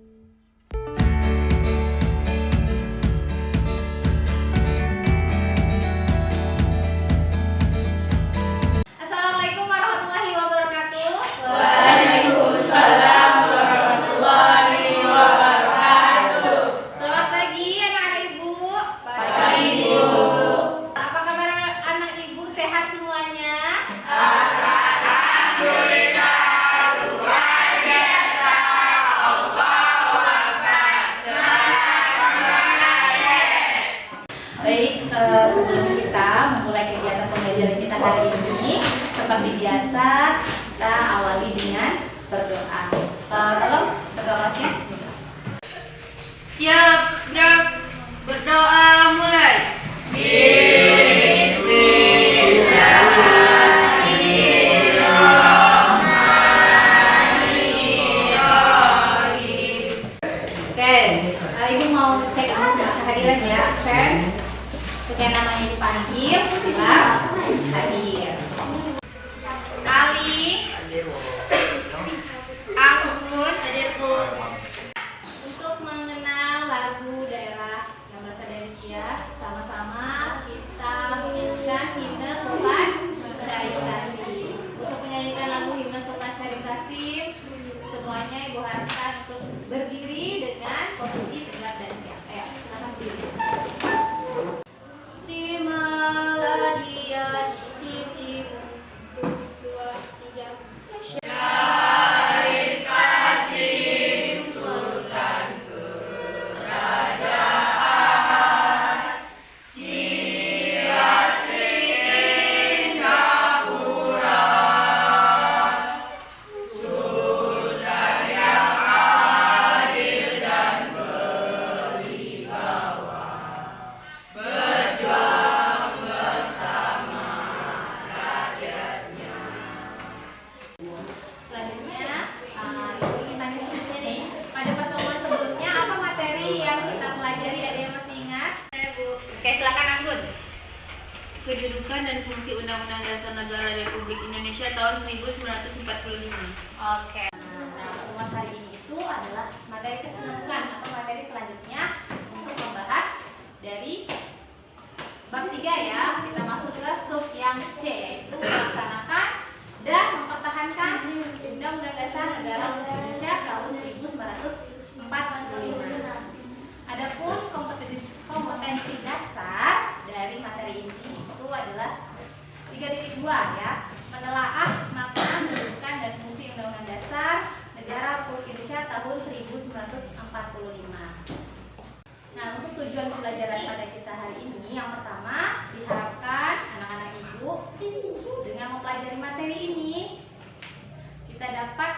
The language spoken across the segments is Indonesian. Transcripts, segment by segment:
Assalamualaikum warahmatullahi wabarakatuh. Waalaikumsalam warahmatullahi wabarakatuh. Selamat pagi anak-anak ibu. Pagi, Ibu. Apa kabar anak ibu, sehat semuanya? Alhamdulillah, luar biasa. Allahu Akbar. Baik, sebelum kita memulai kegiatan pembelajaran kita hari ini, seperti biasa kita awali dengan berdoa. Tolong berdoanya. Siap, gerak. Berdoa mulai. Oke, ibu mau cek kehadiran ya, absen. Yang namanya dipanggil, siap, hadir. Ali, Anggun, hadir Bu. Untuk mengenal lagu daerah yang berasal dari Siak, sama-sama kita menyanyikan himne Sultan Syarif Qasim. Untuk menyanyikan lagu himne Sultan Syarif Qasim, semuanya ibu harapkan untuk berdiri dengan posisi tegak dan siap. Ayo, silakan berdiri. Lima dia di sisi untuk dua tiga. Syarif Qasim, Sultan Kerajaan Siak Singapura, Sultan yang adil dan berwibawa, berjuang bersama rakyatnya. Selanjutnya, ibu ingin tanya sedikitnya nih. Pada pertemuan sebelumnya, apa materi yang kita pelajari? Ada yang masih ingat? Oke, silakan Anggun. Kedudukan dan fungsi Undang-Undang Dasar Negara Republik Indonesia tahun 1945. Oke. Nah, pertemuan hari ini itu adalah materi kesinambungan atau materi selanjutnya untuk membahas dari bab 3 ya. Kita masuk ke sub yang C, yaitu melaksanakan dan mempertahankan Undang-Undang Dasar Negara Republik Indonesia tahun 1945. Adapun kompetensi dasar dari materi ini itu adalah 3.2 ya. Menelaah makna, kedudukan dan fungsi Undang-Undang Dasar Negara Republik Indonesia tahun 1945. Nah, untuk tujuan pembelajaran pada kita hari ini, yang pertama diharapkan anak-anak ibu dengan mempelajari materi ini kita dapat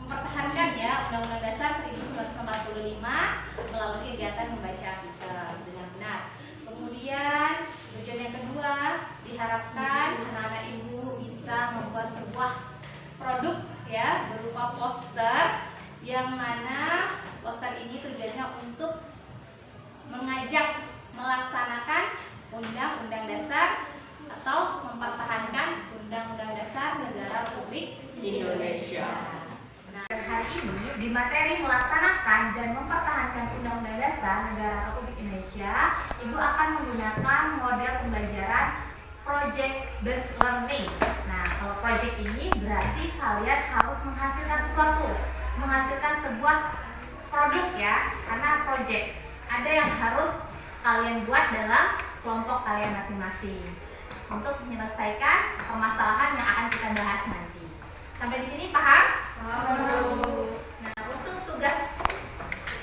mempertahankan ya Undang-Undang Dasar 1945 melalui kegiatan membaca kita dengan benar. Kemudian tujuan yang kedua diharapkan anak-anak ibu bisa membuat sebuah produk ya berupa poster yang mana poster ini tujuannya untuk mengajak melaksanakan Undang-Undang Dasar atau mempertahankan Undang-Undang Dasar Negara Republik Indonesia. Nah, hari ini di materi melaksanakan dan mempertahankan Undang-Undang Dasar Negara Republik Indonesia, Ibu akan menggunakan model pembelajaran project based learning. Nah, kalau project ini berarti kalian harus menghasilkan sesuatu, menghasilkan sebuah produk ya, karena project ada yang harus kalian buat dalam kelompok kalian masing-masing untuk menyelesaikan permasalahan yang akan kita bahas nanti. Sampai di sini paham? Nah, untuk tugas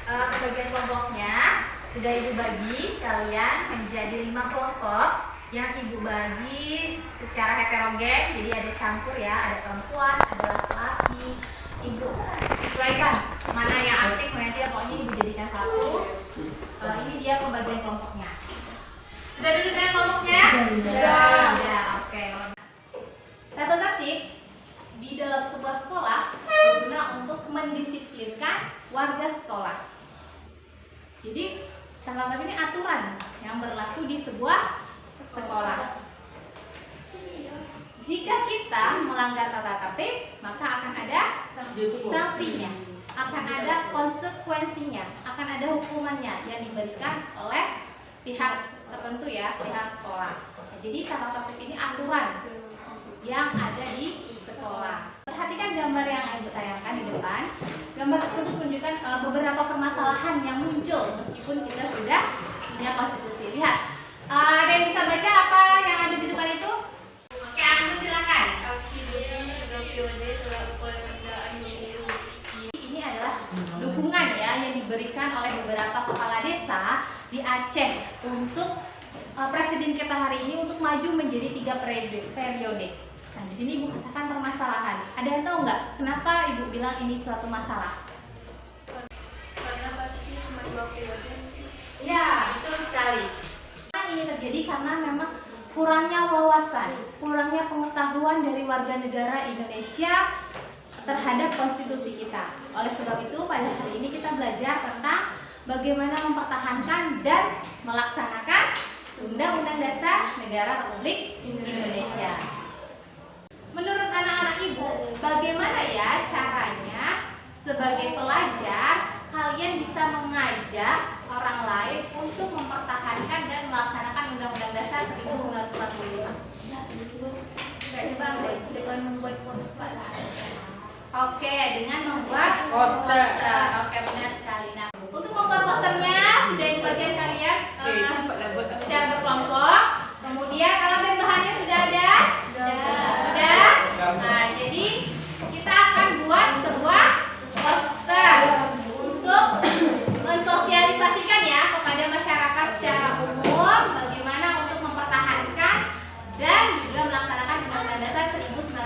pembagian kelompoknya sudah Ibu bagi kalian menjadi 5 kelompok yang Ibu bagi secara heterogen, jadi ada campur ya, ada perempuan, ada laki-laki. Ibu sesuaikan mana yang aktif, mana yang tidak, pokoknya Ibu jadikan satu. Ini dia pembagian kelompoknya. Sudah duduk dengan kelompoknya? Sudah. Oke. Satu tertib di dalam sebuah sekolah berguna untuk mendisiplinkan warga sekolah. Jadi tata tertib ini aturan yang berlaku di sebuah sekolah. Jika kita melanggar tata tertib, maka akan ada sanksinya. akan ada konsekuensinya, akan ada hukumannya yang diberikan oleh pihak tertentu ya, pihak sekolah. Nah, jadi tata tertib ini aturan yang ada di sekolah. Perhatikan gambar yang Ibu tayangkan di depan. Gambar tersebut menunjukkan beberapa permasalahan yang muncul meskipun kita sudah punya konstitusi. Lihat, ada yang bisa baca apa yang ada di depan itu? Oke, Anggun silakan. Ini adalah dukungan ya yang diberikan oleh beberapa kepala desa di Aceh untuk presiden kita hari ini untuk maju menjadi 3 periode. Nah, di sini Ibu katakan permasalahan. Ada yang tahu nggak kenapa Ibu bilang ini suatu masalah? Karena batasnya cuma 2 periode. Ya, betul sekali. Ini terjadi karena memang kurangnya wawasan, kurangnya pengetahuan dari warga negara Indonesia terhadap konstitusi kita. Oleh sebab itu, pada hari ini kita belajar tentang bagaimana mempertahankan dan melaksanakan Undang-Undang Dasar Negara Republik Indonesia. Menurut anak-anak Ibu, bagaimana ya caranya sebagai pelajar kalian bisa mengajak orang lain untuk mempertahankan dan melaksanakan Undang-Undang Dasar 1945? Coba membuat poster. Oke, dengan membuat poster. Oke, benar sekali. Nah, untuk membuat posternya sudah dibagian kalian secara berkelompok. Kemudian alat dan bahannya sudah ada? Sudah. Nah, jadi kita akan buat sebuah poster untuk mensosialisasikan ya kepada masyarakat secara umum bagaimana untuk mempertahankan dan juga melaksanakan Undang-Undang Dasar 1945.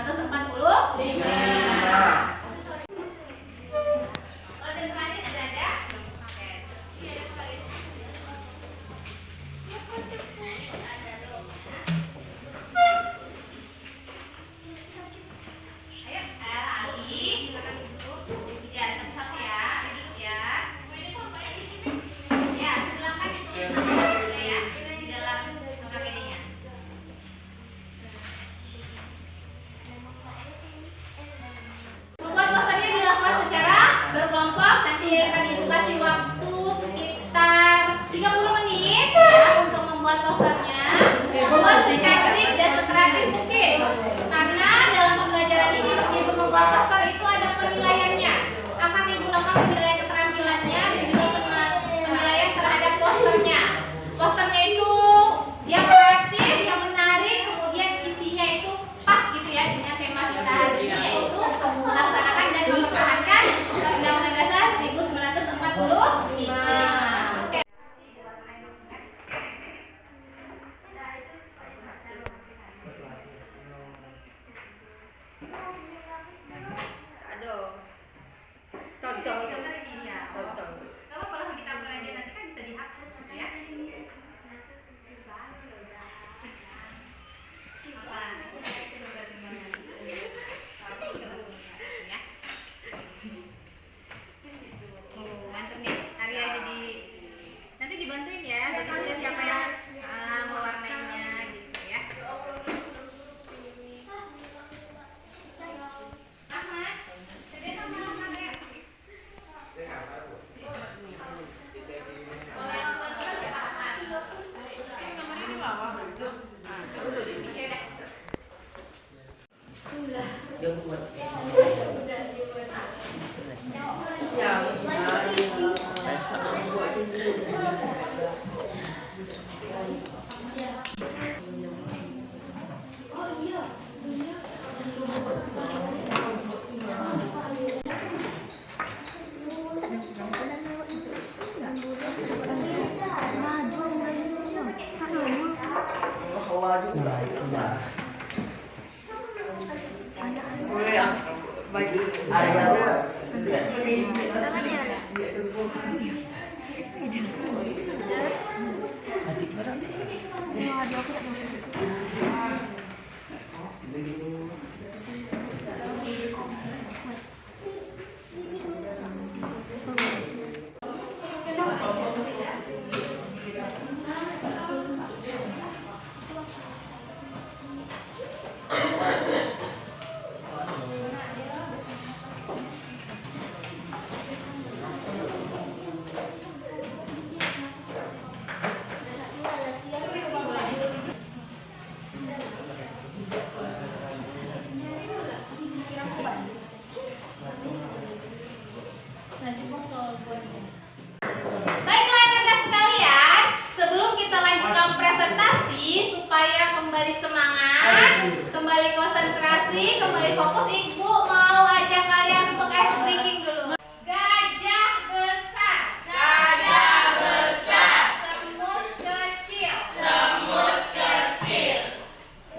lagi supaya kembali semangat, kembali konsentrasi, kembali fokus. Ibu mau ajak kalian untuk ice breaking dulu. Gajah besar. Gajah besar. Semut kecil. Semut kecil.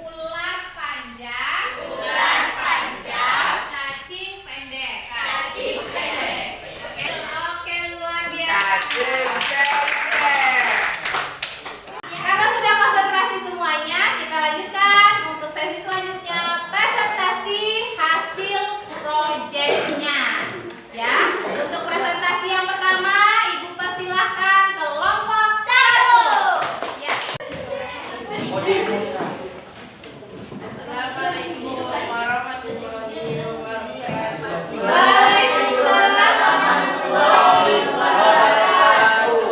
Ular panjang. Ular panjang. Cacing pendek. Cacing pendek. Oke, luar biasa. Karena sudah konsentrasi semuanya, kita lanjutkan untuk sesi selanjutnya, presentasi hasil proyeknya. Ya, untuk presentasi yang pertama, Ibu persilahkan kelompok 1. Ya. Assalamualaikum warahmatullahi wabarakatuh. Waalaikumsalam warahmatullahi wabarakatuh.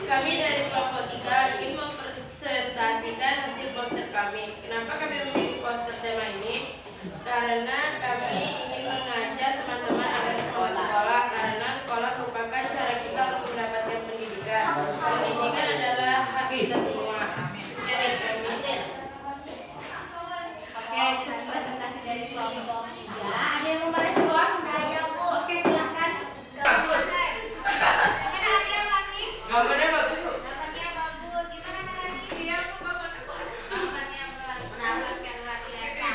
Kami dari kelompok 3 ingin mempresentasikan hasil poster kami. Kenapa kami memilih poster tema ini? Karena kami ingin mengajak teman-teman agar semangat sekolah, karena sekolah merupakan cara kita untuk mendapatkan pendidikan. Pendidikan adalah hak kita semua. Sekian dari kami. Oke, presentasi dari kelompok 3. Ada yang mau merespon? Saya, Bu. Oke, silakan. Gimana Alia Lani? Gambarnya bagus. Gambarnya bagus. Gimana Melani? Iya, Bu. Gambarnya bagus. Gambarnya luar biasa.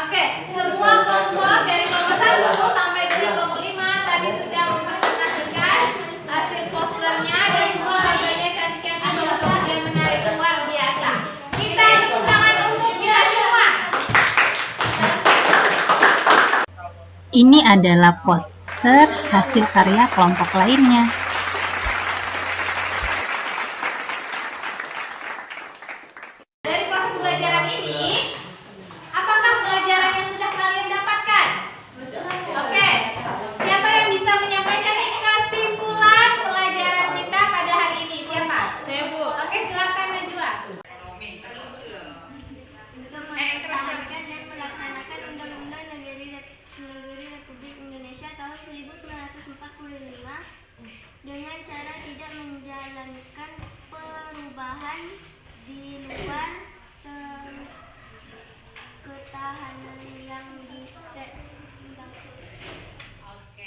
Oke, semua kelompok dari kelompok 1 sampai dari kelompok 5 tadi sudah mempresentasikan hasil posternya dan semua gambarnya cantik-cantik, bagus dan menarik, luar biasa. Kita tepuk tangan untuk kita semua. Ini adalah poster hasil karya kelompok lainnya. Dari proses pembelajaran ini, apakah pelajaran yang sudah kalian dapatkan? Oke, siapa yang bisa menyampaikan kesimpulan pelajaran kita pada hari ini? Siapa? Saya, Bu. Oke, silakan Najwa. Mengamalkan dan melaksanakan Undang-Undang Negeri Republik Indonesia tahun 1945 dengan cara tidak menjalankan perubahan di luar ketahanan yang disepakati.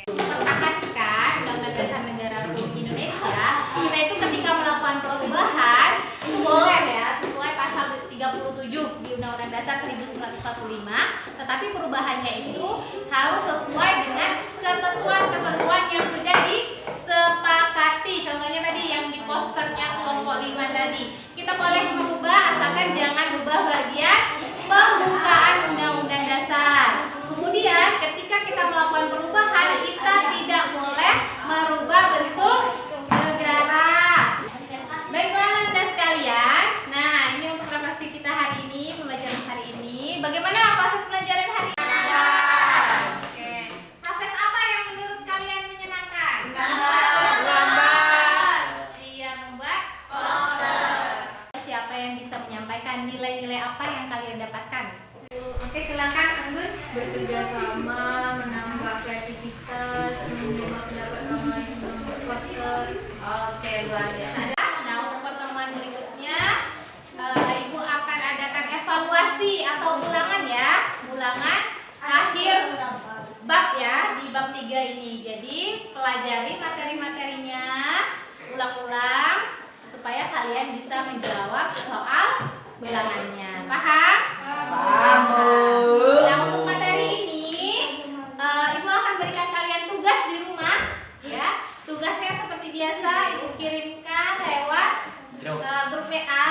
Pertahankan Undang-Undang Dasar Negara Republik Indonesia, kita itu ketika melakukan perubahan itu boleh ya, sesuai pasal 37 di Undang-Undang Dasar 1945, tetapi perubahannya itu harus sesuai dengan ketentuan-ketentuan yang sudah disepakati. Contohnya tadi yang di posternya kelompok 5 tadi, kita boleh merubah asalkan jangan rubah bagian pembukaan Undang-Undang Dasar. Kemudian ketika kita melakukan perubahan, kita tidak boleh merubah bentuk negara. Baiklah Anda sekalian, nah ini untuk refleksi kita hari ini, pembelajaran hari ini. Bagaimana proses pelajaran hari ini? Oke. Proses apa yang menurut kalian menyenangkan? Gambar. Iya, membuat poster. Siapa yang bisa menyampaikan nilai-nilai apa yang kalian dapatkan? Oke, silakan Anggun. Bekerja sama, menambah kreativitas, menerima pendapat orang lain, membuat poster. Oke, luar biasa. Nah, untuk pertemuan berikutnya, Ibu akan adakan evaluasi atau ulangan ya, ulangan akhir bab ya, di bab 3 ini. Jadi, pelajari materi-materinya, ulang-ulang supaya kalian bisa menjawab soal ulangannya. Paham? Paham. Nah, untuk materi ini, Ibu akan berikan kalian tugas di rumah ya. Tugasnya seperti biasa Ibu kirimkan lewat grup WA